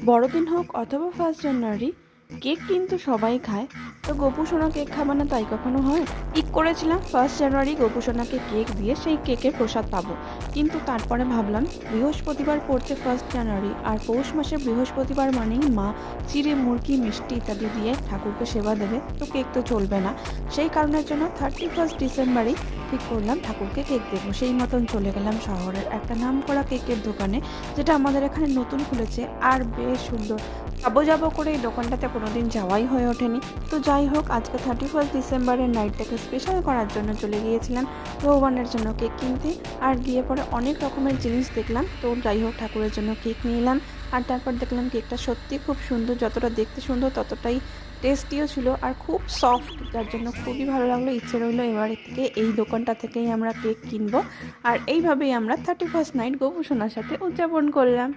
বড়দিন হোক অথবা 1 জানুয়ারি, কেক কিন্তু সবাই খায়। তো গোপু সোনা কেক খাবে না তাই কখনো হয়? ঠিক করেছিলাম 1 জানুয়ারি গোপু সোনাকে কেক দিয়ে সেই কেকের প্রসাদ পাবো। কিন্তু তারপরে ভাবলাম বৃহস্পতিবার পড়ছে 1 জানুয়ারি, আর পৌষ মাসের বৃহস্পতিবার মানেই মা চিড়ে মুরগি মিষ্টি ইত্যাদি দিয়ে ঠাকুরকে সেবা দেবে, তো কেক তো চলবে না। সেই কারণের জন্য 31 ডিসেম্বরই ঠিক করলাম ঠাকুরকে কেক দেবো। সেই মতন চলে গেলাম শহরের একটা নামকরা কেকের দোকানে, যেটা আমাদের এখানে নতুন খুলেছে আর বেশ সুন্দর। যাবো করে এই দোকানটাতে কোনোদিন যাওয়াই হয়ে ওঠেনি। তো যাই হোক, আজকে 31 ডিসেম্বরের নাইটটাকে স্পেশাল করার জন্য চলে গিয়েছিলাম ভগবানের জন্য কেক কিনতে। আর গিয়ে পরে অনেক রকমের জিনিস দেখলাম। তো যাই হোক, ঠাকুরের জন্য কেক নিয়ে এলাম। আর তারপর দেখলাম কেকটা সত্যি খুব সুন্দর, যতটা দেখতে সুন্দর ততটাই টেস্টিও ছিল আর খুব সফট, যার জন্য খুবই ভালো লাগলো। ইচ্ছে রইলো এবারে থেকে এই দোকানটা থেকেই আমরা কেক কিনবো। আর এইভাবেই আমরা 31 নাইট গোপুসোনার সাথে উদযাপন করলাম।